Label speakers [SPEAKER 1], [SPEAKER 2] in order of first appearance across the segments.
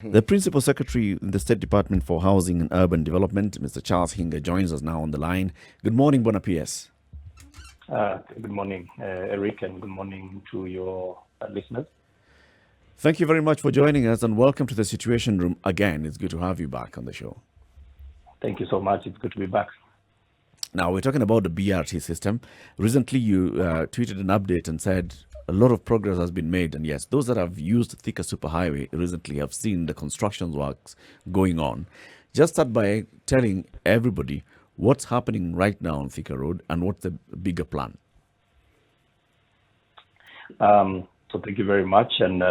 [SPEAKER 1] The Principal Secretary in the State Department for Housing and Urban Development, Mr. Charles Hinga, joins us now on the line. Good morning, Bona PS.
[SPEAKER 2] Good morning, Eric, and good morning to your listeners.
[SPEAKER 1] Thank you very much for joining us, and welcome to the Situation Room again. It's good to have you back on the show.
[SPEAKER 2] Thank you so much. It's good to be back.
[SPEAKER 1] Now, we're talking about the BRT system. Recently, you tweeted an update and said a lot of progress has been made. And yes, those that have used Thika Superhighway recently have seen the construction works going on. Just start by telling everybody what's happening right now on Thika Road and what's the bigger plan.
[SPEAKER 2] So thank you very much. And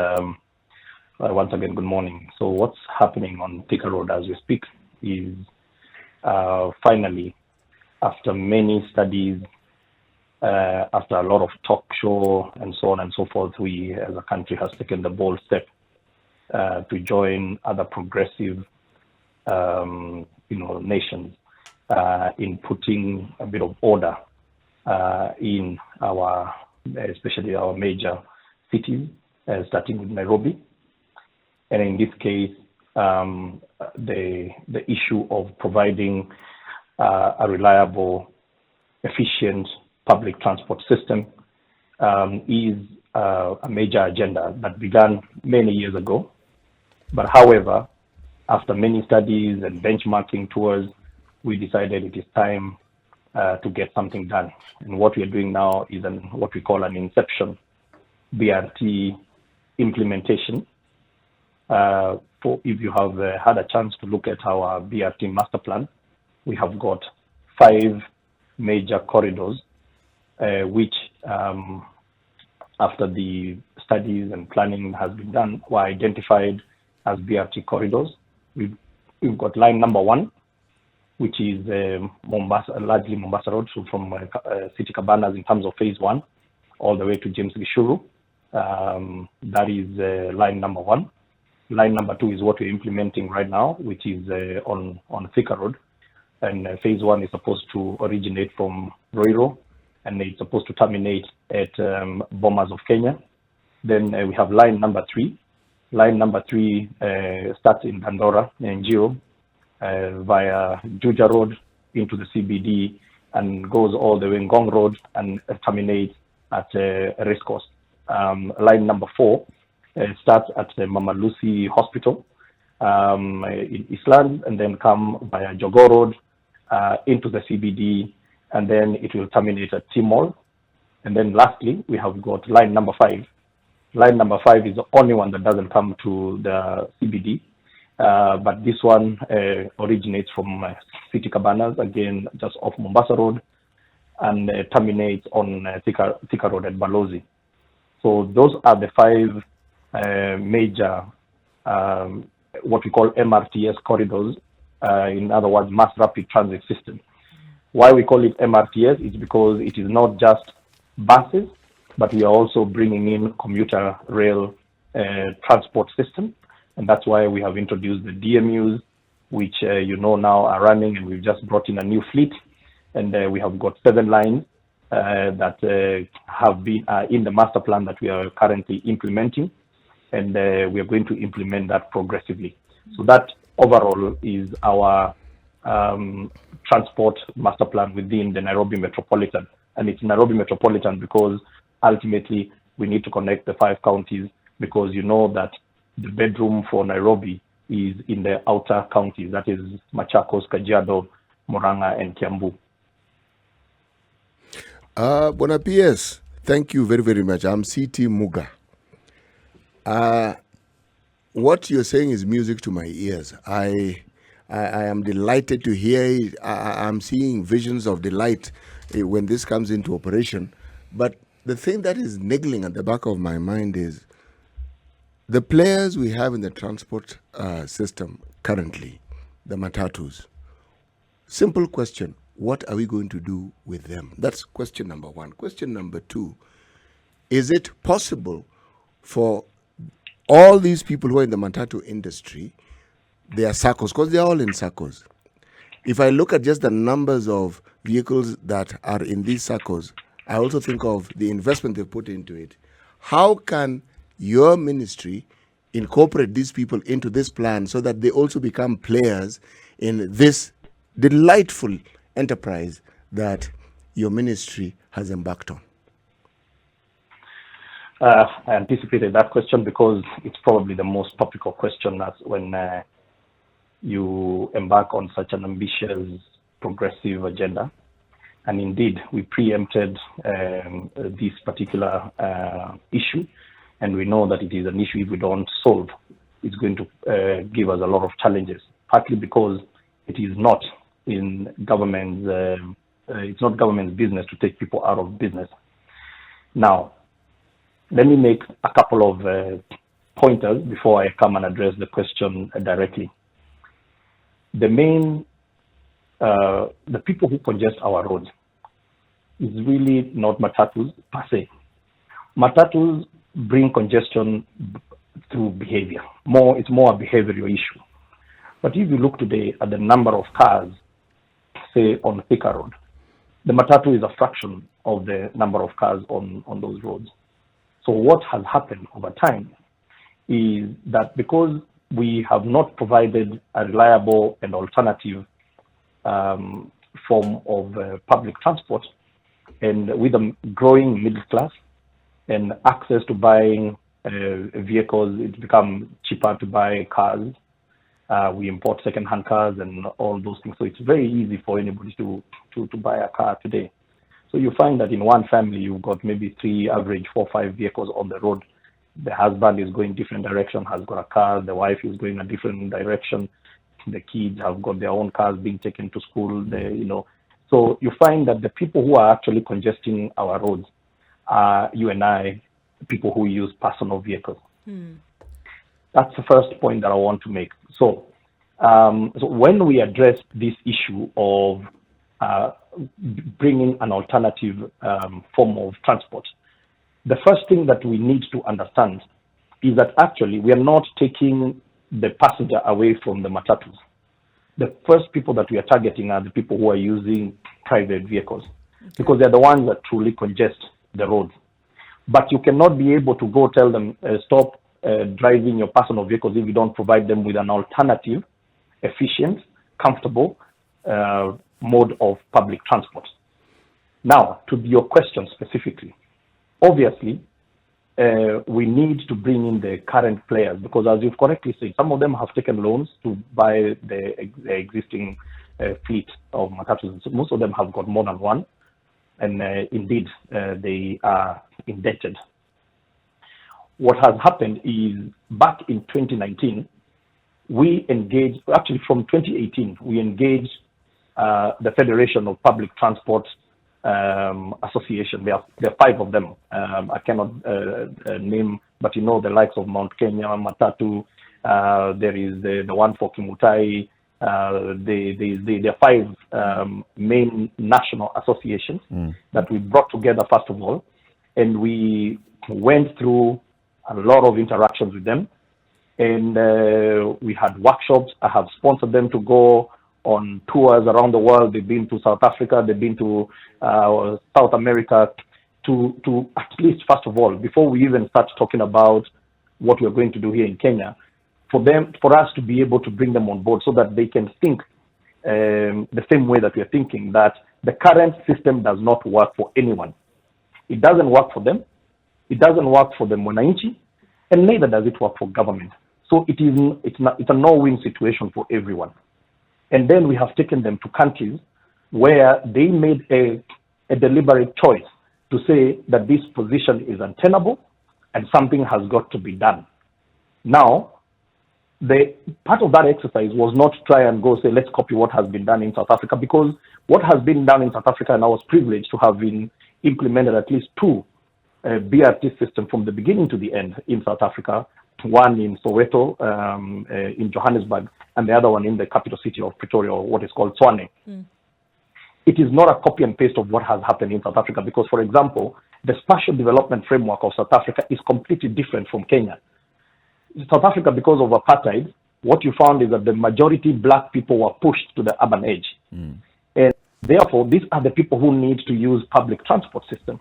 [SPEAKER 2] once again, good morning. So what's happening on Thika Road as we speak is finally, after many studies, after a lot of talk show and so on and so forth, we as a country has taken the bold step to join other progressive nations in putting a bit of order in our, especially our major cities, starting with Nairobi. And in this case, the issue of providing a reliable, efficient public transport system is a major agenda that began many years ago. But however, after many studies and benchmarking tours, we decided it is time to get something done. And what we are doing now is what we call an Inception Brt implementation. If you have had a chance to look at our BRT master plan, we have got 5 major corridors, which after the studies and planning has been done, were identified as BRT corridors. We've got line number 1, which is Mombasa, largely Mombasa Road, so from City Cabanas in terms of phase 1, all the way to James Gishuru. That is line number 1. Line number 2 is what we're implementing right now, which is on Thika Road. And phase 1 is supposed to originate from Roiro, and it's supposed to terminate at Bomas of Kenya. Then we have line number 3. Line number 3 starts in Dandora, Njio, via Juja Road into the CBD and goes all the way Ngong Road and terminates at Racecourse. Line number 4 starts at the Mama Lucy Hospital in Eastland, and then come via Jogo Road into the CBD, and then it will terminate at T-Mall. And then lastly, we have got line number 5. Line number 5 is the only one that doesn't come to the CBD, but this one originates from City Cabanas, again, just off Mombasa Road, and terminates on Thika Road at Balozi. So those are the 5 major, what we call MRTS corridors, in other words, mass rapid transit system. Why we call it MRTS is because it is not just buses, but we are also bringing in commuter rail transport system. And that's why we have introduced the DMUs, which now are running, and we've just brought in a new fleet. And we have got 7 lines that have been in the master plan that we are currently implementing. And we are going to implement that progressively. So that overall is our transport master plan within the Nairobi Metropolitan. And it's Nairobi Metropolitan because ultimately we need to connect the 5 counties, because you know that the bedroom for Nairobi is in the outer counties, that is Machakos, Kajiado, Murang'a, and Kiambu.
[SPEAKER 3] Bona PS, thank you very, very much. I'm CT Muga. What you're saying is music to my ears. I am delighted to hear it. I'm seeing visions of delight when this comes into operation. But the thing that is niggling at the back of my mind is the players we have in the transport system currently, the matatus. Simple question, what are we going to do with them? That's question number 1. Question number 2, is it possible for all these people who are in the matatu industry, they are SACCOs, because they are all in SACCOs. If I look at just the numbers of vehicles that are in these SACCOs, I also think of the investment they've put into it. How can your ministry incorporate these people into this plan so that they also become players in this delightful enterprise that your ministry has embarked on?
[SPEAKER 2] I anticipated that question because it's probably the most topical question as when you embark on such an ambitious, progressive agenda. And indeed, we preempted this particular issue, and we know that it is an issue if we don't solve, it's going to give us a lot of challenges, partly because it is not in government's, it's not government's business to take people out of business. Now, let me make a couple of pointers before I come and address the question directly. The main, the people who congest our roads is really not matatus per se. Matatus bring congestion through behavior. It's more a behavioral issue. But if you look today at the number of cars, say on Thika Road, the matatu is a fraction of the number of cars on those roads. So what has happened over time is that because we have not provided a reliable and alternative form of public transport, and with a growing middle class and access to buying vehicles, it's become cheaper to buy cars. We import second-hand cars and all those things. So it's very easy for anybody to buy a car today. So you find that in one family, you've got maybe 4 or 5 vehicles on the road. The husband is going different direction, has got a car. The wife is going a different direction. The kids have got their own cars being taken to school. So you find that the people who are actually congesting our roads are you and I, people who use personal vehicles. That's the first point that I want to make. So when we address this issue of bringing an alternative form of transport, the first thing that we need to understand is that actually we are not taking the passenger away from the matatus. The first people that we are targeting are the people who are using private vehicles, because they're the ones that truly congest the roads. But you cannot be able to go tell them, stop driving your personal vehicles if you don't provide them with an alternative, efficient, comfortable mode of public transport. Now, to your question specifically, obviously, we need to bring in the current players, because as you've correctly said, some of them have taken loans to buy the existing fleet of matatus. So most of them have got more than one, and indeed, they are indebted. What has happened is back in 2019, we engaged, actually from 2018, we engaged the Federation of Public Transport Association. There are 5 of them. I cannot name, but you know the likes of Mount Kenya, Matatu. There is the one for Kimutai. There are 5 main national associations that we brought together first of all, and we went through a lot of interactions with them, and we had workshops. I have sponsored them to go on tours around the world. They've been to South Africa, they've been to South America, to at least, first of all, before we even start talking about what we're going to do here in Kenya, for us to be able to bring them on board so that they can think the same way that we're thinking, that the current system does not work for anyone. It doesn't work for them. It doesn't work for the Mwananchi, and neither does it work for government. So it's a no-win situation for everyone. And then we have taken them to countries where they made a deliberate choice to say that this position is untenable and something has got to be done. Now, the part of that exercise was not to try and go say, let's copy what has been done in South Africa, because what has been done in South Africa, and I was privileged to have been implemented at least 2 BRT systems from the beginning to the end in South Africa, one in Soweto, in Johannesburg, and the other one in the capital city of Pretoria, or what is called Tshwane. It is not a copy and paste of what has happened in South Africa, because, for example, the spatial development framework of South Africa is completely different from Kenya. In South Africa, because of apartheid, what you found is that the majority black people were pushed to the urban edge. And therefore, these are the people who need to use public transport system.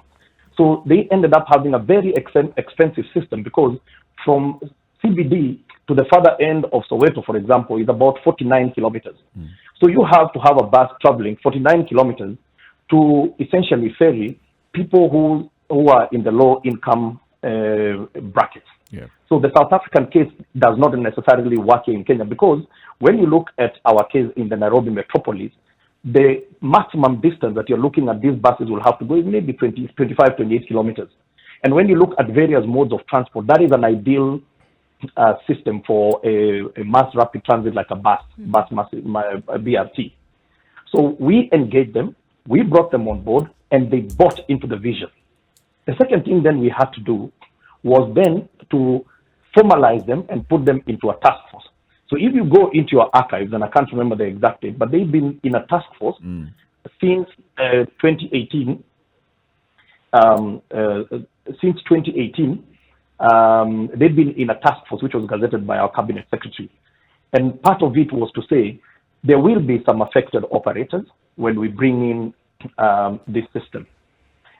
[SPEAKER 2] So they ended up having a very expensive system, because from CBD to the further end of Soweto, for example, is about 49 kilometers. So you have to have a bus traveling 49 kilometers to essentially ferry people who are in the low income brackets.
[SPEAKER 1] Yeah.
[SPEAKER 2] So the South African case does not necessarily work here in Kenya, because when you look at our case in the Nairobi metropolis, the maximum distance that you're looking at these buses will have to go is maybe 25, 28 kilometers. And when you look at various modes of transport, that is an ideal system for a mass rapid transit like a BRT. So we engaged them, we brought them on board, and they bought into the vision. The second thing then we had to do was then to formalize them and put them into a task force. So if you go into your archives, and I can't remember the exact date, but they've been in a task force since 2018. Since 2018, they've been in a task force which was gazetted by our cabinet secretary. And part of it was to say there will be some affected operators when we bring in this system.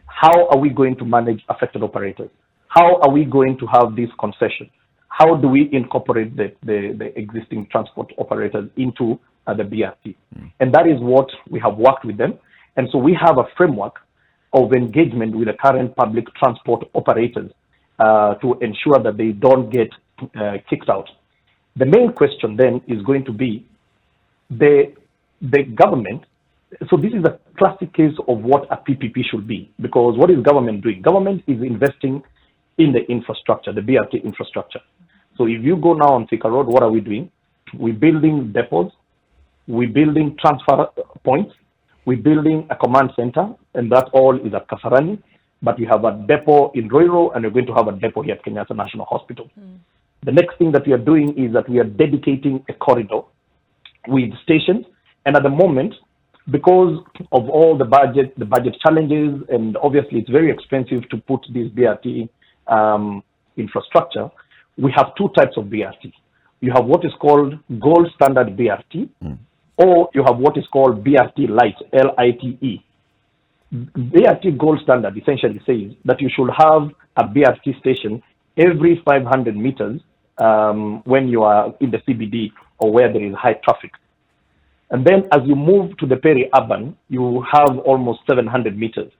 [SPEAKER 2] How are we going to manage affected operators? How are we going to have this concession? How do we incorporate the existing transport operators into the BRT? And that is what we have worked with them. And so we have a framework of engagement with the current public transport operators to ensure that they don't get kicked out. The main question then is going to be the government. So this is a classic case of what a PPP should be, because what is government doing? Government is investing in the infrastructure, the BRT infrastructure. So if you go now on Thika Road, what are we doing? We're building depots, we're building transfer points, we're building a command center, and that all is at Kasarani. But we have a depot in Roiro, and we're going to have a depot here at Kenyatta National Hospital. The next thing that we are doing is that we are dedicating a corridor with stations. And at the moment, because of all the budget challenges, and obviously it's very expensive to put this BRT infrastructure, we have two types of BRT. You have what is called gold standard BRT, or you have what is called BRT Lite, L-I-T-E. BRT gold standard essentially says that you should have a BRT station every 500 meters when you are in the CBD or where there is high traffic. And then as you move to the peri-urban, you have almost 700 meters.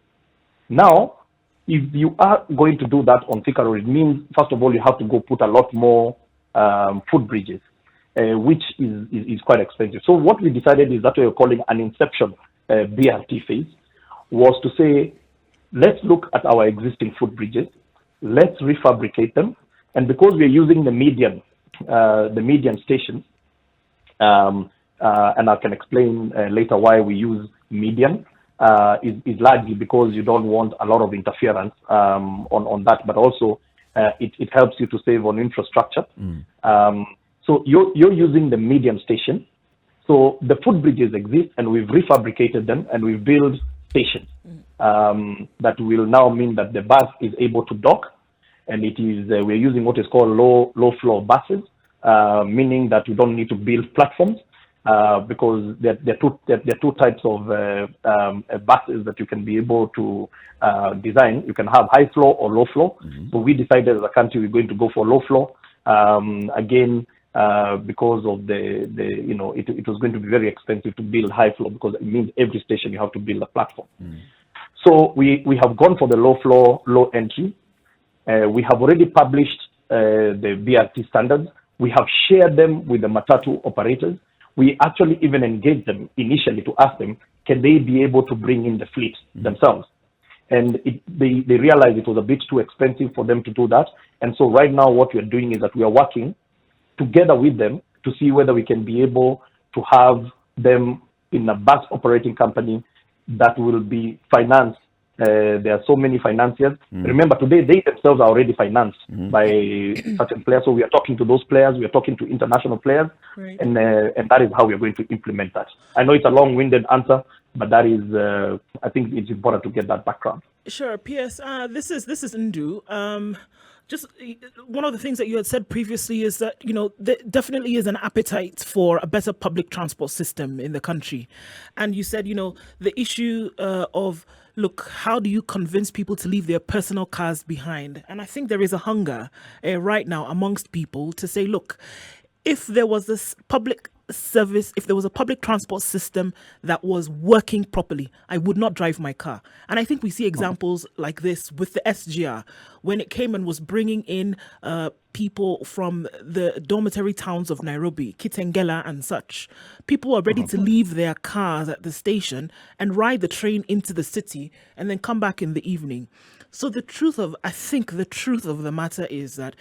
[SPEAKER 2] Now, if you are going to do that on Thika Road, it means, first of all, you have to go put a lot more footbridges, which is quite expensive. So what we decided is that we're calling an Inception Brt Phase, was to say, let's look at our existing footbridges, let's refabricate them, and because we're using the median stations, and I can explain later why we use median, is largely because you don't want a lot of interference on that, but also it helps you to save on infrastructure. So you're using the median station. So the footbridges exist, and we've refabricated them, and we've built stations that will now mean that the bus is able to dock, and it is we're using what is called low floor buses, meaning that you don't need to build platforms, because there are two types of buses that you can be able to design. You can have high floor or low floor. So we decided as a country we're going to go for low floor. Again, because of it was going to be very expensive to build high floor, because it means every station you have to build a platform. So we have gone for the low floor, low entry. We have already published the BRT standards. We have shared them with the Matatu operators. We actually even engaged them initially to ask them, can they be able to bring in the fleet themselves? And they realized it was a bit too expensive for them to do that. And so right now what we are doing is that we are working together with them to see whether we can be able to have them in a bus operating company that will be financed. There are so many financiers. Remember, today they themselves are already financed by certain players. So we are talking to those players. We are talking to international players,
[SPEAKER 4] Right.
[SPEAKER 2] and that is how we are going to implement that. I know it's a long-winded answer, but that is, I think it's important to get that background.
[SPEAKER 4] Sure. P.S. This is Ndu. Just one of the things that you had said previously is that, there definitely is an appetite for a better public transport system in the country. And you said, the issue of, look, how do you convince people to leave their personal cars behind? And I think there is a hunger right now amongst people to say, look, if there was this public service, if there was a public transport system that was working properly, I would not drive my car. And I think we see examples like this with the SGR when it came and was bringing in people from the dormitory towns of Nairobi, Kitengela and such. People were ready to leave their cars at the station and ride the train into the city and then come back in the evening. So I think the truth of the matter is that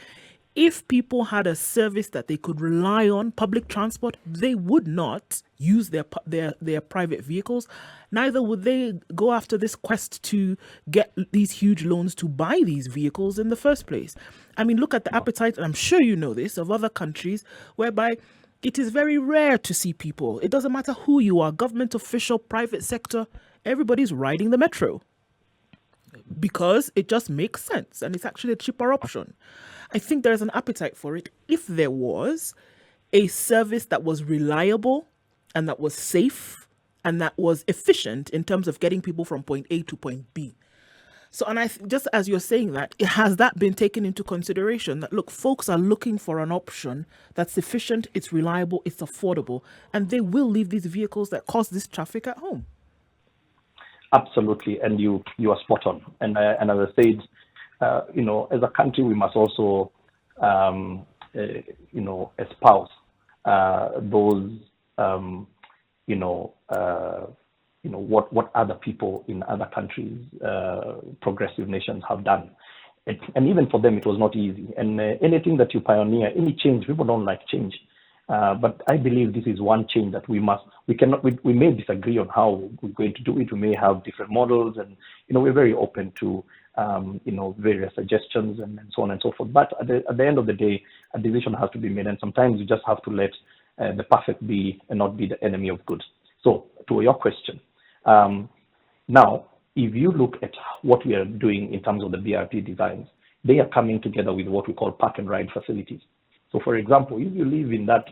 [SPEAKER 4] if people had a service that they could rely on, public transport, they would not use their private vehicles. Neither would they go after this quest to get these huge loans to buy these vehicles in the first place. I mean, look at the appetite, and I'm sure you know this, of other countries whereby it is very rare to see people. It doesn't matter who you are, government official, private sector, everybody's riding the metro because it just makes sense and it's actually a cheaper option. I think there's an appetite for it. If there was a service that was reliable and that was safe and that was efficient in terms of getting people from point A to point B. So, and just as you're saying that, has that been taken into consideration that, look, folks are looking for an option that's efficient, it's reliable, it's affordable, and they will leave these vehicles that cause this traffic at home?
[SPEAKER 2] Absolutely, and you are spot on. And as I said, as a country, we must also, espouse those, what other people in other countries, progressive nations have done. And even for them, it was not easy. And anything that you pioneer, any change, people don't like change. But I believe this is one change that we may disagree on how we're going to do it. We may have different models, and we're very open to various suggestions and so on and so forth. But at the end of the day, a decision has to be made, and sometimes you just have to let the perfect be and not be the enemy of good. So to your question, now if you look at what we are doing in terms of the BRT designs, they are coming together with what we call park and ride facilities. So, for example, if you live in that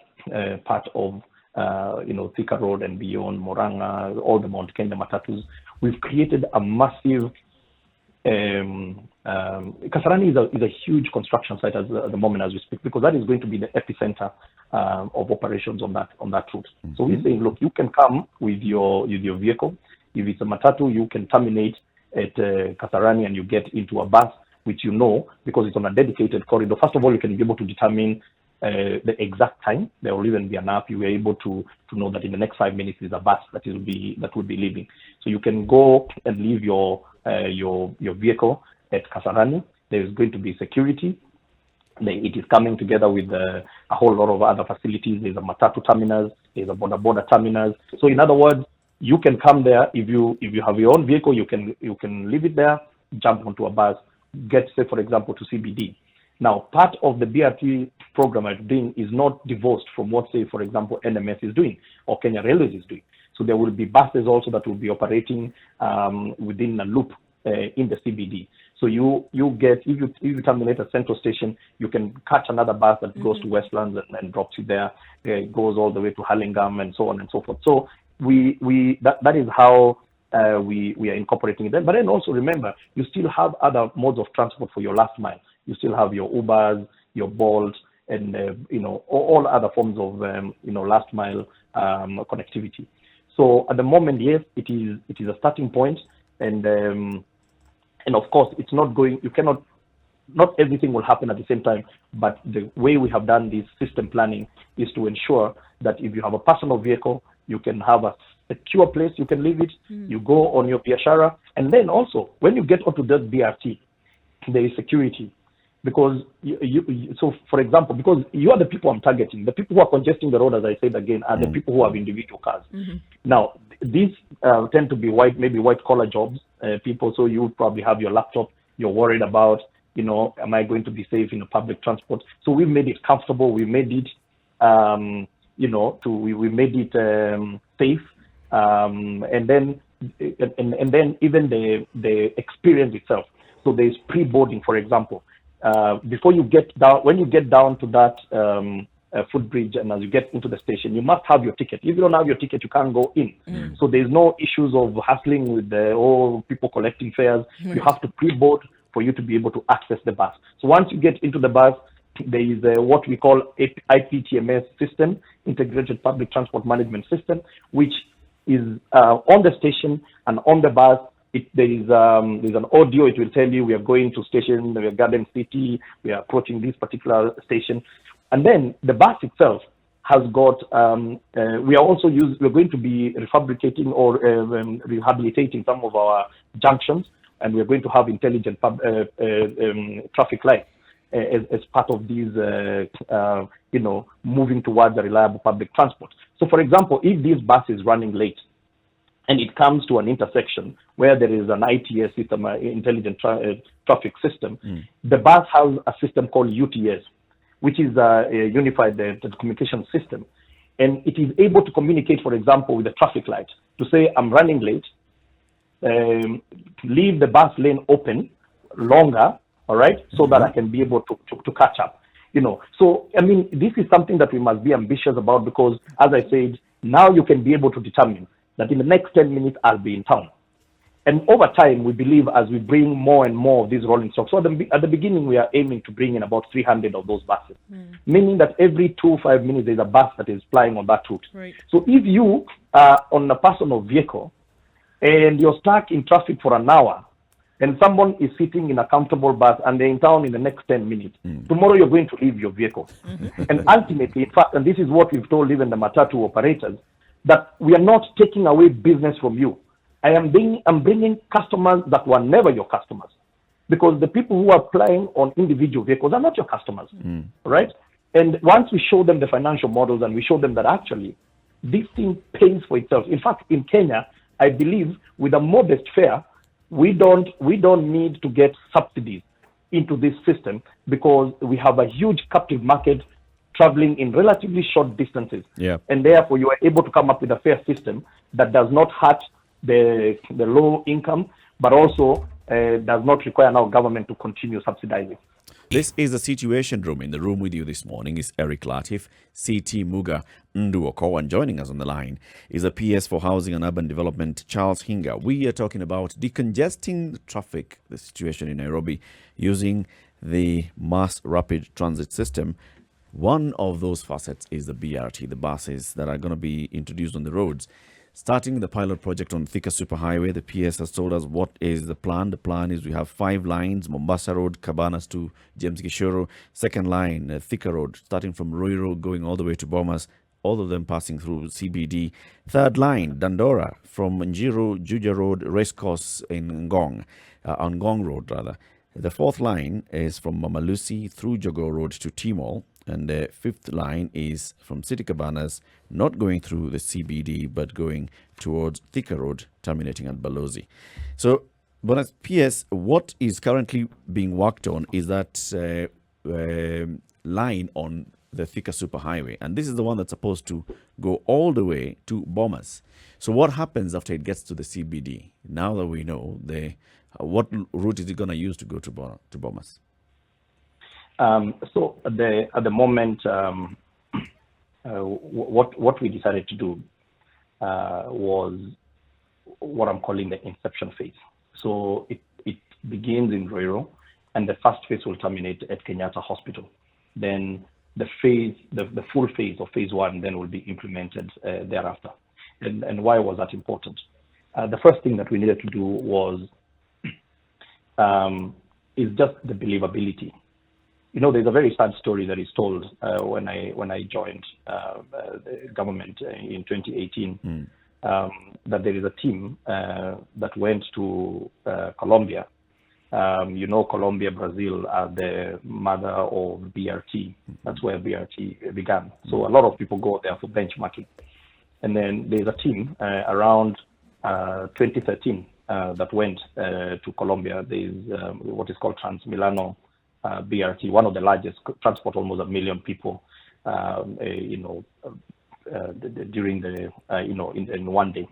[SPEAKER 2] part of, Thika Road and beyond, Moranga, all the Mount Kenya matatus, we've created a massive, Kasarani is a huge construction site at the moment as we speak, because that is going to be the epicenter of operations on that route. Mm-hmm. So we're saying, look, you can come with your vehicle. If it's a matatu, you can terminate at Kasarani and you get into a bus, which because it's on a dedicated corridor. First of all, you can be able to determine the exact time. There will even be an app. You are able to know that in the next 5 minutes is a bus that will be leaving. So you can go and leave your vehicle at Kasarani. There is going to be security. It is coming together with a whole lot of other facilities. There's a matatu terminus. There's a boda terminus. So in other words, you can come there. If you have your own vehicle, you can leave it there, jump onto a bus, get, say, for example, to CBD. Now, part of the BRT program I'm doing is not divorced from what, say, for example, NMS is doing or Kenya Railways is doing. So there will be buses also that will be operating within a loop in the CBD. So you get, if you terminate at Central Station, you can catch another bus that goes to Westlands and drops you there. It goes all the way to Hurlingham and so on and so forth. So that is how we are incorporating them. But then also remember, you still have other modes of transport for your last mile. You still have your Ubers, your Bolt, and all other forms of last mile connectivity. So at the moment, yes, it is a starting point, and of course it's not going. Not everything will happen at the same time. But the way we have done this system planning is to ensure that if you have a personal vehicle, you can have a secure place you can leave it. You go on your biashara, and then also when you get onto that BRT, there is security. Because so for example, because you are the people I'm targeting, the people who are congesting the road, as I said again, are the people who have individual cars. Now, these tend to be maybe white collar jobs, people. So you would probably have your laptop. You're worried about, am I going to be safe in the public transport? So we made it comfortable. We made it, we made it safe, and then even the experience itself. So there's pre-boarding, for example. before you get down, when you get down to that footbridge, and as you get into the station, you must have your ticket. If you don't have your ticket, you can't go in. So there's no issues of hustling with people collecting fares. You have to pre-board for you to be able to access the bus. So once you get into the bus, there is what we call IPTMS system, Integrated Public Transport Management System, which is on the station and on the bus. There's an audio. It will tell you we are going to station, we are Garden City, we are approaching this particular station. And then the bus itself has got, we're going to be refabricating or rehabilitating some of our junctions, and we're going to have intelligent traffic lights as part of these, moving towards a reliable public transport. So, for example, if this bus is running late and it comes to an intersection where there is an ITS system, intelligent traffic system, the bus has a system called UTS, which is a unified communication system. And it is able to communicate, for example, with the traffic light to say, I'm running late, leave the bus lane open longer, all right, so that I can be able to catch up. So, I mean, this is something that we must be ambitious about, because, as I said, now you can be able to determine that in the next 10 minutes, I'll be in town. And over time, we believe as we bring more and more of these rolling stock. So at the beginning, we are aiming to bring in about 300 of those buses, meaning that every 2-5 minutes, there's a bus that is flying on that route.
[SPEAKER 4] Right.
[SPEAKER 2] So if you are on a personal vehicle and you're stuck in traffic for an hour, and someone is sitting in a comfortable bus and they're in town in the next 10 minutes, tomorrow you're going to leave your vehicle. And ultimately, in fact, and this is what we've told even the matatu operators, that we are not taking away business from you. I'm bringing customers that were never your customers, because the people who are flying on individual vehicles are not your customers, right? And once we show them the financial models and we show them that actually this thing pays for itself. In fact, in Kenya, I believe with a modest fare, we don't need to get subsidies into this system, because we have a huge captive market traveling in relatively short distances.
[SPEAKER 1] Yeah.
[SPEAKER 2] And therefore, you are able to come up with a fare system that does not hurt the low income, but also does not require our government to continue subsidizing.
[SPEAKER 1] This is the Situation Room. In the room with you this morning is Eric Latif, CT Muga Nduoko, and joining us on the line is a PS for Housing and Urban Development, Charles Hinga. We are talking about decongesting the traffic, the situation in Nairobi, using the mass rapid transit system. One of those facets is the BRT, the buses that are going to be introduced on the roads. Starting the pilot project on Thika Superhighway, the PS has told us what is the plan. The plan is we have 5 lines, Mombasa Road, Cabanas to James Gishoro. Second line, Thika Road, starting from Ruiru, going all the way to Bomas, all of them passing through CBD. Third line, Dandora, from Njiro, Juja Road, Racecourse in Ngong, on Ngong Road rather. The fourth line is from Mamalusi through Jogo Road to Timol. And the fifth line is from City Cabanas, not going through the CBD, but going towards Thika Road, terminating at Balozi. So, but as PS, what is currently being worked on is that line on the Thika Superhighway. And this is the one that's supposed to go all the way to Bomas. So what happens after it gets to the CBD? Now that we know, what route is it going to use to go to Bomas?
[SPEAKER 2] So at the moment, what we decided to do was what I'm calling the Inception Phase. So it begins in Ruiru, and the first phase will terminate at Kenyatta Hospital. Then the full phase of phase 1 then will be implemented thereafter. And why was that important? The first thing that we needed to do was is just the believability. There's a very sad story that is told when I joined the government in 2018, that there is a team that went to Colombia. Colombia, Brazil are the mother of BRT. That's where BRT began. So a lot of people go there for benchmarking. And then there's a team around 2013 that went to Colombia. There's what is called Trans-Milano BRT, one of the largest, transport almost 1 million people, during the, in one day.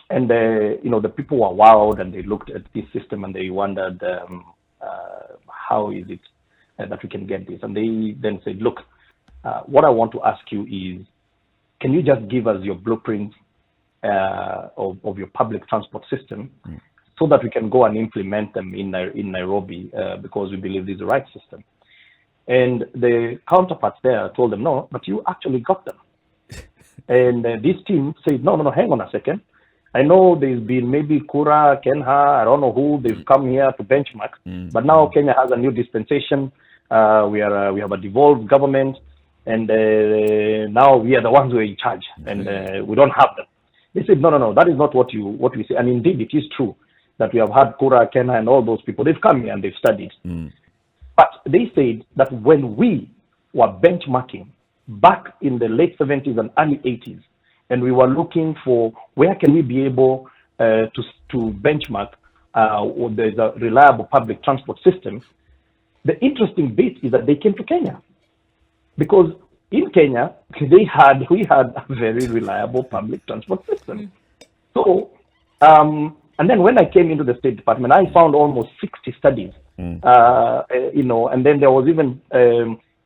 [SPEAKER 2] And, the people were wowed, and they looked at this system and they wondered how is it that we can get this? And they then said, look, what I want to ask you is, can you just give us your blueprint of your public transport system so that we can go and implement them in Nairobi because we believe this is the right system? And the counterparts there told them, no, but you actually got them. And this team said, no, hang on a second. I know there's been maybe Kura, Kenha, I don't know who, they've come here to benchmark, but now Kenya has a new dispensation. We have a devolved government, and now we are the ones who are in charge, and we don't have them. They said, no, that is not what we say. And indeed, it is true that we have had Kura, Kenha, and all those people. They've come here and they've studied. But they said that when we were benchmarking back in the late 70s and early 80s, and we were looking for where can we be able to benchmark there's a reliable public transport system, the interesting bit is that they came to Kenya. Because in Kenya, we had a very reliable public transport system. So, and then when I came into the State Department, I found almost 60 studies, and then there was even,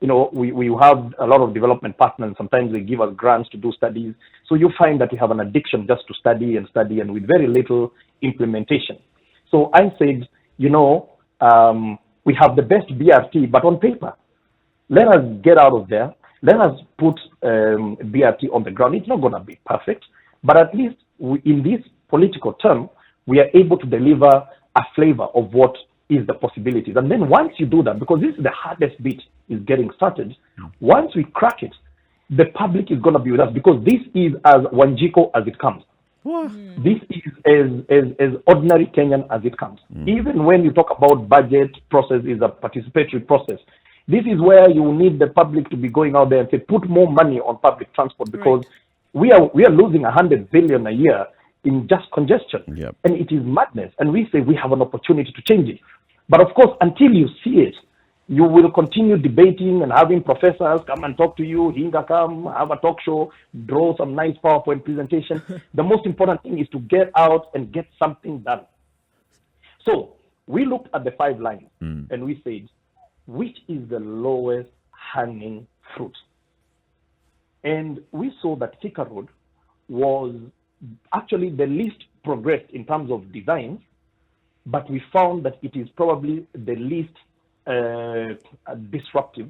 [SPEAKER 2] we have a lot of development partners. Sometimes they give us grants to do studies. So you find that you have an addiction just to study and with very little implementation. So I said, we have the best BRT, but on paper. Let us get out of there. Let us put BRT on the ground. It's not going to be perfect, but at least in this political term, we are able to deliver a flavor of what is the possibilities. And then once you do that, because this is the hardest bit, is getting started, once we crack it, the public is going to be with us, because this is as Wanjiko as it comes. This is as ordinary Kenyan as it comes. Even when you talk about budget process is a participatory process, this is where you need the public to be going out there and say, put more money on public transport, because we are losing 100 billion a year in just congestion. And it is madness. And we say we have an opportunity to change it. But of course, until you see it, you will continue debating and having professors come and talk to you, Hinga come, have a talk show, draw some nice PowerPoint presentation. The most important thing is to get out and get something done. So we looked at the 5 lines and we said, which is the lowest hanging fruit? And we saw that Thika Road was actually the least progressed in terms of design, but we found that it is probably the least disruptive,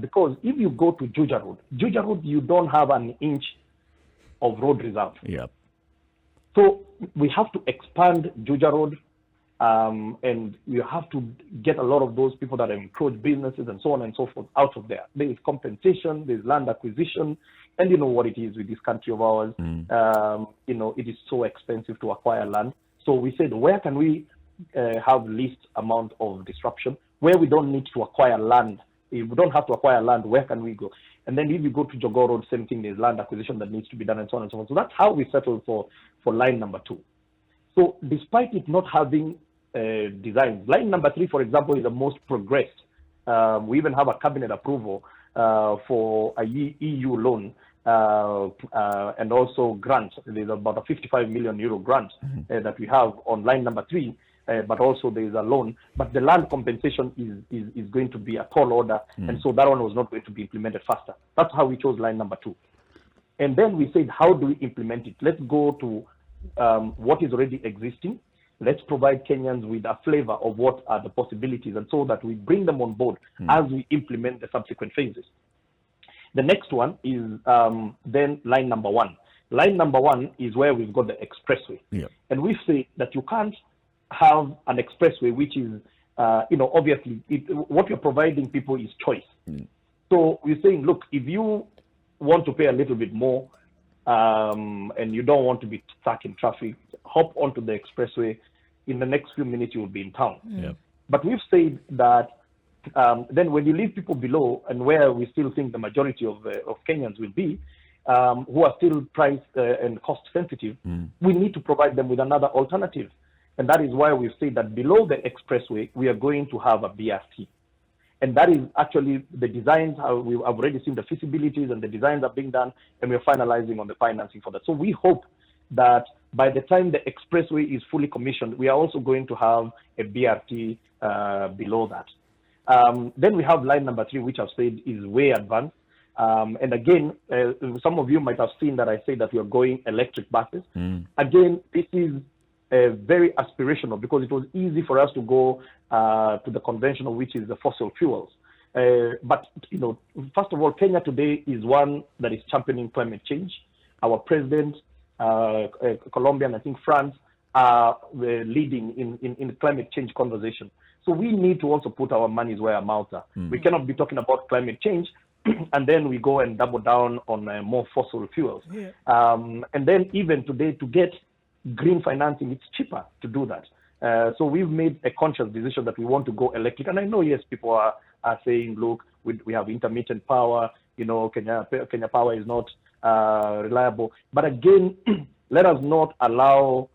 [SPEAKER 2] because if you go to Juja Road, you don't have an inch of road reserve. So we have to expand Juja Road, and you have to get a lot of those people that encroach businesses and so on and so forth out of there. There is compensation, there's land acquisition, and you know what it is with this country of ours. It is so expensive to acquire land. So we said, where can we have least amount of disruption, where we don't need to acquire land? If we don't have to acquire land, where can we go? And then if you go to Jogoo Road, same thing, there's land acquisition that needs to be done and so on and so forth. So that's how we settled for line number 2. So despite it not having designs, line number 3, for example, is the most progressed. We even have a cabinet approval for a EU loan and also grants. There's about a 55 million euro grant that we have on line number 3. But also there is a loan, but the land compensation is going to be a tall order, and so that one was not going to be implemented faster. That's how we chose line number 2. And then we said, how do we implement it? Let's go to what is already existing. Let's provide Kenyans with a flavor of what are the possibilities, and so that we bring them on board as we implement the subsequent phases. The next one is then line number 1. Line number 1 is where we've got the expressway. And we say that you can't have an expressway which is, obviously, what you're providing people is choice. So we're saying, look, if you want to pay a little bit more and you don't want to be stuck in traffic, hop onto the expressway. In the next few minutes, you will be in town. But we've said that then when you leave people below, and where we still think the majority of Kenyans will be, who are still price and cost sensitive, we need to provide them with another alternative. And that is why we've said that below the expressway, we are going to have a BRT. And that is actually the designs. I've already seen the feasibilities, and the designs are being done, and we're finalizing on the financing for that. So we hope that by the time the expressway is fully commissioned, we are also going to have a BRT below that. Then we have line number 3, which I've said is way advanced. And again, some of you might have seen that I say that we are going electric buses. Again, this is very aspirational because it was easy for us to go to the conventional, which is the fossil fuels. But, you know, first of all, Kenya today is one that is championing climate change. Our president, Colombia, and I think France are leading in climate change conversation. So we need to also put our money where our mouths are. We cannot be talking about climate change and then we go and double down on more fossil fuels.
[SPEAKER 4] Yeah.
[SPEAKER 2] And then even today, to get green financing, it's cheaper to do that. So we've made a conscious decision that we want to go electric. And I know, yes, people are saying, look, we have intermittent power, you know, Kenya Power is not reliable. But again, let us not allow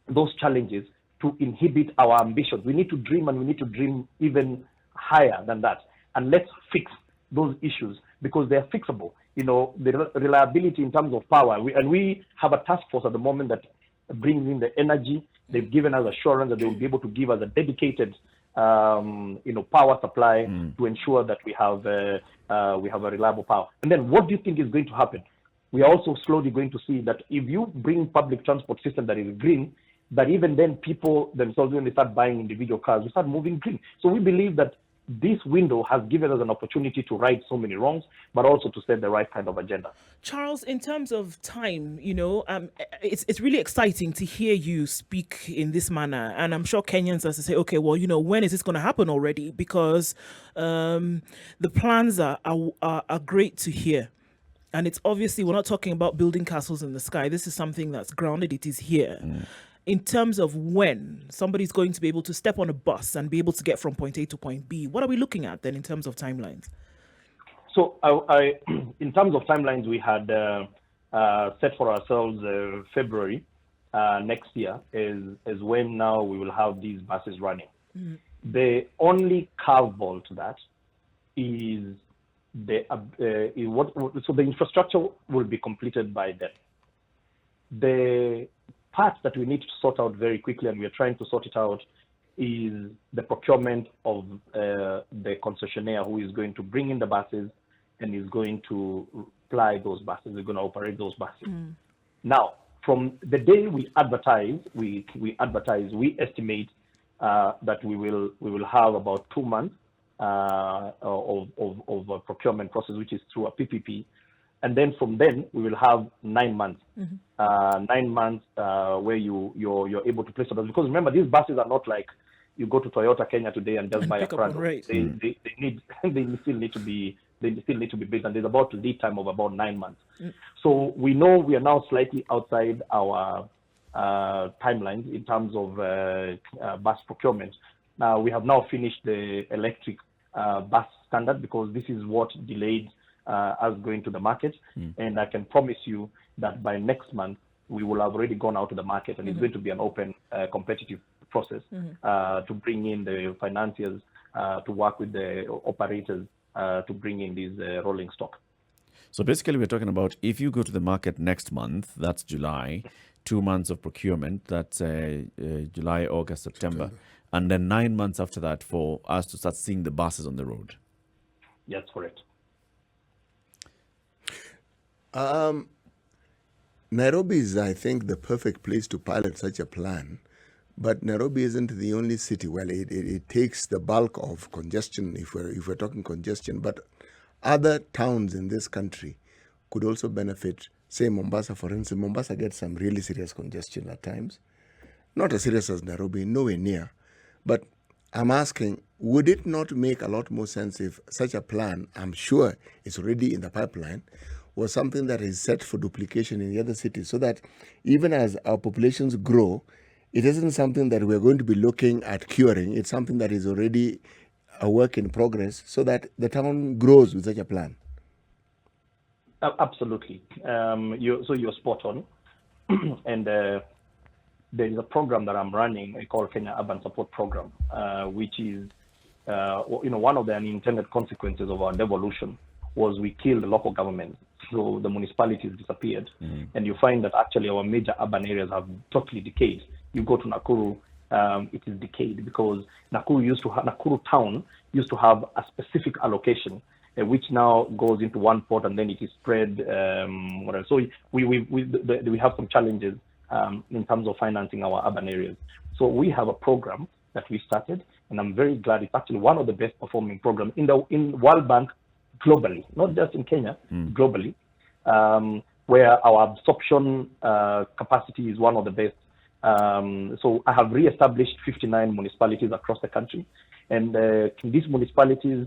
[SPEAKER 2] those challenges to inhibit our ambitions. We need to dream, and we need to dream even higher than that. And let's fix those issues because they are fixable. You know, the reliability in terms of power. We have a task force at the moment that brings in the energy. They've given us assurance that they will be able to give us a dedicated, power supply to ensure that we have a reliable power. And then, what do you think is going to happen? We are also slowly going to see that if you bring public transport system that is green, that even then people themselves, when they start buying individual cars, we start moving green. So we believe that this window has given us an opportunity to right so many wrongs, but also to set the right kind of agenda.
[SPEAKER 4] Charles, in terms of time, you know, it's really exciting to hear you speak in this manner. And I'm sure Kenyans are to say, okay, well, you know, when is this going to happen already? Because the plans are great to hear. And it's obviously, we're not talking about building castles in the sky. This is something that's grounded. It is here. In terms of when somebody's going to be able to step on a bus and be able to get from point A to point B, what are we looking at then in terms of timelines?
[SPEAKER 2] So in terms of timelines, we had set for ourselves February next year is when now we will have these buses running. The only curveball to that is so the infrastructure will be completed by then. The part that we need to sort out very quickly, and we are trying to sort it out, is the procurement of the concessionaire who is going to bring in the buses and is going to fly those buses, is going to operate those buses. Now, from the day we advertise, we estimate that we will have about 2 months of a procurement process, which is through a PPP. And then from then, we will have 9 months. 9 months where you're able to place orders. Because remember, these buses are not like you go to Toyota Kenya today and just buy a Prado. They still need to be built, and there's about a lead time of about 9 months. So we know we are now slightly outside our timelines in terms of bus procurement. Now we have now finished the electric bus standard because this is what delayed us going to the market. And I can promise you that by next month, we will have already gone out to the market, and it's going to be an open, competitive process to bring in the financiers, to work with the operators to bring in these rolling stock.
[SPEAKER 1] So basically, we're talking about if you go to the market next month, that's July, 2 months of procurement, that's July, August, September, and then 9 months after that for us to start seeing the buses on the road.
[SPEAKER 2] Yes, correct.
[SPEAKER 3] Nairobi is, I think, the perfect place to pilot such a plan. But Nairobi isn't the only city. Well, it takes the bulk of congestion, if we're talking congestion. But other towns in this country could also benefit. Say Mombasa, for instance. Mombasa gets some really serious congestion at times. Not as serious as Nairobi, nowhere near. But I'm asking, would it not make a lot more sense if such a plan, I'm sure it's already in the pipeline, was something that is set for duplication in the other cities, so that even as our populations grow, it isn't something that we're going to be looking at curing. It's something that is already a work in progress, so that the town grows with such a plan.
[SPEAKER 2] Absolutely. You're spot on. And there is a program that I'm running, I call Kenya Urban Support Program, which is, one of the unintended consequences of our devolution was we killed local government. So the municipalities disappeared, and you find that actually our major urban areas have totally decayed. You go to Nakuru, it is decayed because Nakuru town used to have a specific allocation, which now goes into one pot and then it is spread. Whatever. So we have some challenges in terms of financing our urban areas. So we have a program that we started, and I'm very glad it's actually one of the best performing programs in World Bank globally, not just in Kenya, globally, where our absorption capacity is one of the best. So I have re-established 59 municipalities across the country, and in these municipalities,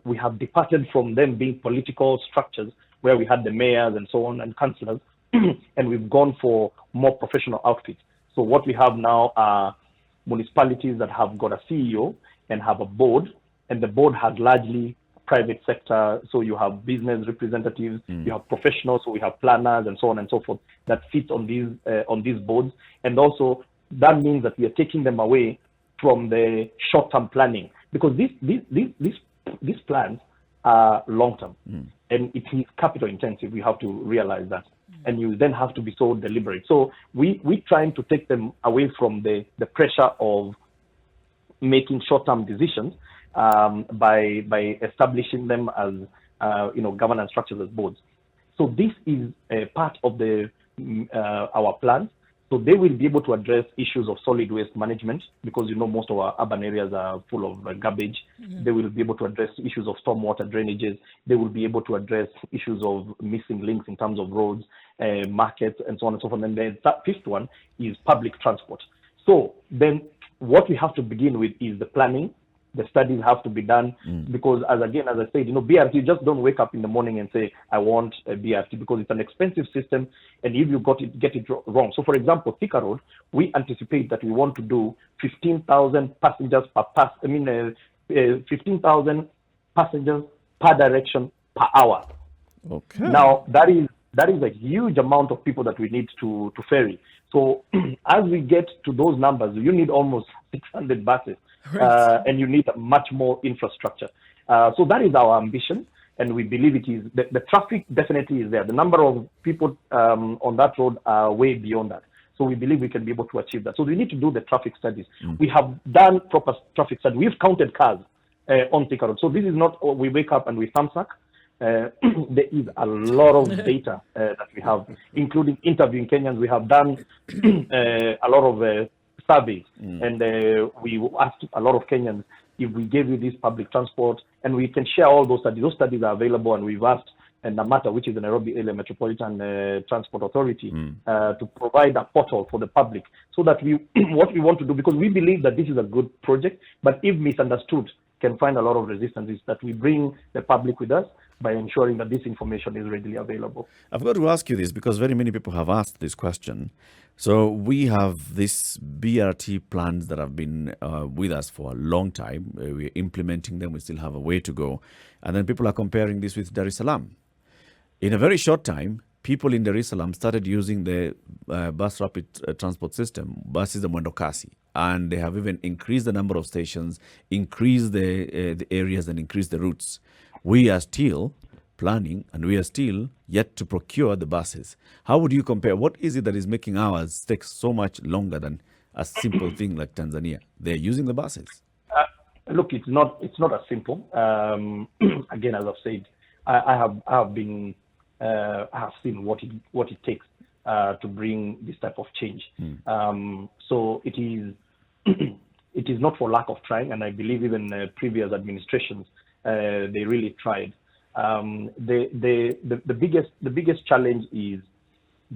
[SPEAKER 2] we have departed from them being political structures where we had the mayors and so on and councillors, and we've gone for more professional outfits. So what we have now are municipalities that have got a CEO and have a board, and the board has largely private sector. So you have business representatives, you have professionals, so we have planners and so on and so forth that fit on these boards. And also that means that we are taking them away from the short-term planning, because these plans are long-term and it is capital intensive. We have to realize that. And you then have to be so deliberate. So we're trying to take them away from the pressure of making short-term decisions by establishing them as governance structures as boards. So this is a part of our plans. So they will be able to address issues of solid waste management, because most of our urban areas are full of garbage. They will be able to address issues of stormwater drainages. They will be able to address issues of missing links in terms of roads, markets, and so on and so forth. And the fifth one is public transport. So then what we have to begin with is the planning. The studies have to be done, because as I said, BRT, you just don't wake up in the morning and say, I want a BRT, because it's an expensive system, and if you get it wrong. So for example, Thika Road, we anticipate that we want to do 15,000 passengers per 15,000 passengers per direction per hour.
[SPEAKER 1] Okay.
[SPEAKER 2] Now that is a huge amount of people that we need to ferry. So as we get to those numbers, you need almost 600 buses. And you need much more infrastructure. So that is our ambition, and we believe it is. The traffic definitely is there. The number of people on that road are way beyond that. So we believe we can be able to achieve that. So we need to do the traffic studies. We have done proper traffic studies. We've counted cars on Thika Road. So this is not we wake up and we thumbsuck. There is a lot of data that we have, including interviewing Kenyans. We have done a lot of surveys, and we asked a lot of Kenyans if we gave you this public transport, and we can share all those studies. Those studies are available, and we've asked NAMATA, which is the Nairobi Area Metropolitan Transport Authority, to provide a portal for the public, so that what we want to do, because we believe that this is a good project, but if misunderstood, can find a lot of resistance, is that we bring the public with us by ensuring that this information is readily available.
[SPEAKER 1] I've got to ask you this because very many people have asked this question. So we have these BRT plans that have been with us for a long time. We're implementing them. We still have a way to go. And then people are comparing this with Dar es Salaam. In a very short time, people in Dar es Salaam started using the bus rapid transport system, buses the Mwendo Kasi. And they have even increased the number of stations, increased the areas, and increased the routes. We are still planning, and we are still yet to procure the buses. How would you compare? What is it that is making ours take so much longer than a simple thing like Tanzania? They're using the buses.
[SPEAKER 2] Look, it's not as simple. Again, as I've said, I have seen what it takes to bring this type of change. So it is not for lack of trying, and I believe even previous administrations they really tried. The biggest challenge is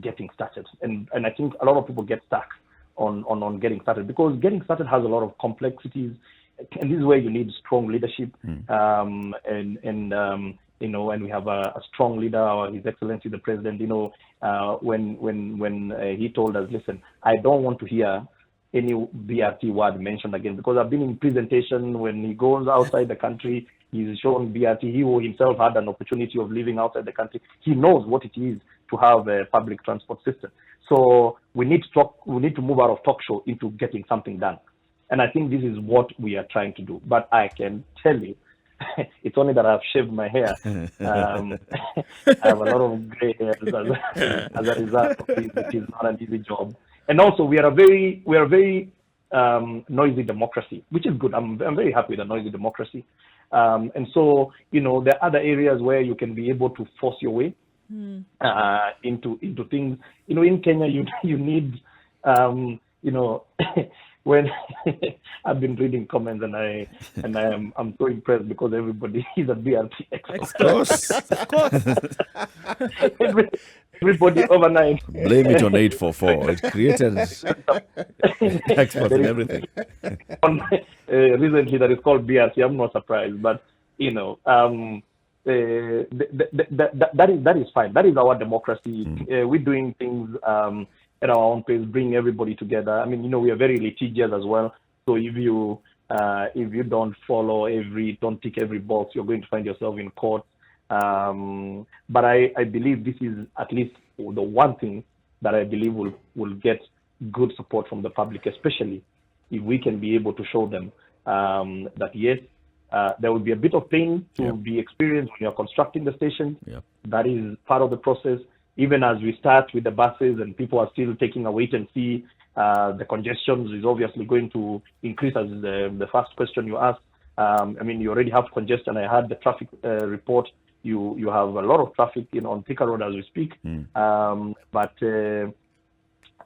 [SPEAKER 2] getting started, and I think a lot of people get stuck on getting started, because getting started has a lot of complexities, and this is where you need strong leadership. And we have a strong leader, His Excellency the President. When he told us, listen, I don't want to hear any BRT word mentioned again, because I've been in presentation when he goes outside the country. He's shown BRT. He himself had an opportunity of living outside the country. He knows what it is to have a public transport system. So we need to talk. We need to move out of talk show into getting something done. And I think this is what we are trying to do. But I can tell you, it's only that I've shaved my hair. I have a lot of gray hairs as a result of this. It is not an easy job. And also, we are a very noisy democracy, which is good. I'm very happy with a noisy democracy. And so, there are other areas where you can be able to force your way into things. In Kenya, you need, when I've been reading comments and I'm so impressed because everybody is a BRT expert.
[SPEAKER 4] Of course.
[SPEAKER 2] Everybody overnight.
[SPEAKER 1] Blame it on 844. It created experts in everything.
[SPEAKER 2] Recently, that is called BRT. I'm not surprised, but that is fine. That is our democracy. We're doing things at our own pace, bring everybody together. I mean, we are very litigious as well. So if you don't don't tick every box, you're going to find yourself in court. But I believe this is at least the one thing that I believe will get good support from the public, especially if we can be able to show them that yes, there will be a bit of pain to be experienced when you're constructing the station.
[SPEAKER 1] Yep.
[SPEAKER 2] That is part of the process. Even as we start with the buses and people are still taking a wait and see, the congestion is obviously going to increase as the first question you asked. You already have congestion. I had the traffic report. You have a lot of traffic on Thika Road as we speak. But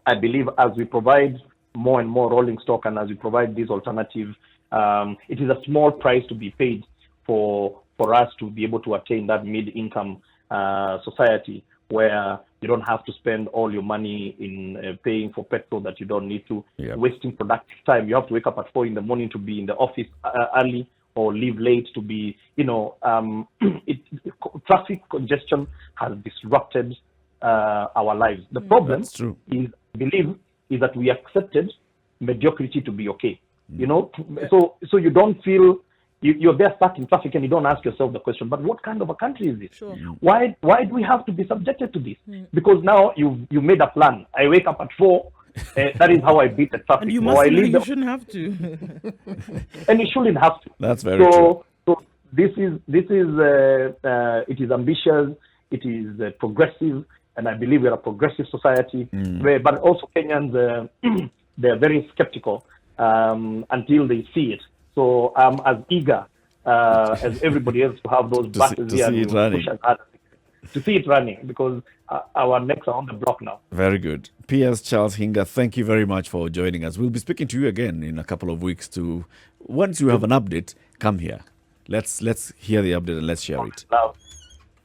[SPEAKER 2] I believe as we provide more and more rolling stock and as we provide these alternatives, it is a small price to be paid for us to be able to attain that mid-income society where you don't have to spend all your money in paying for petrol that you don't need to, wasting productive time. You have to wake up at 4 a.m. to be in the office early or leave late to be, traffic congestion has disrupted our lives. The problem is, I believe, is that we accepted mediocrity to be okay. So you don't feel you're there stuck in traffic and you don't ask yourself the question, but what kind of a country is this?
[SPEAKER 4] Sure.
[SPEAKER 2] Why do we have to be subjected to this? Because now you made a plan. I wake up at 4. That is how I beat the traffic.
[SPEAKER 4] And you shouldn't have to.
[SPEAKER 2] And you shouldn't have to.
[SPEAKER 1] That's very true.
[SPEAKER 2] So this is it is ambitious. It is progressive, and I believe we're a progressive society. But also Kenyans, they're very skeptical until they see it. So I'm as eager as everybody else to have those buses here and push as hard to see it running because our necks are on the block now.
[SPEAKER 1] Very good. P.S. Charles Hinga, thank you very much for joining us. We'll be speaking to you again in a couple of weeks. Once you have an update, come here. Let's hear the update and let's share it.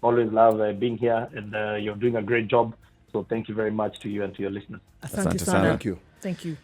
[SPEAKER 2] Always love being here, and you're doing a great job. So thank you very much to you and to your listeners.
[SPEAKER 4] Asante sana.
[SPEAKER 3] Thank you.
[SPEAKER 4] Thank you.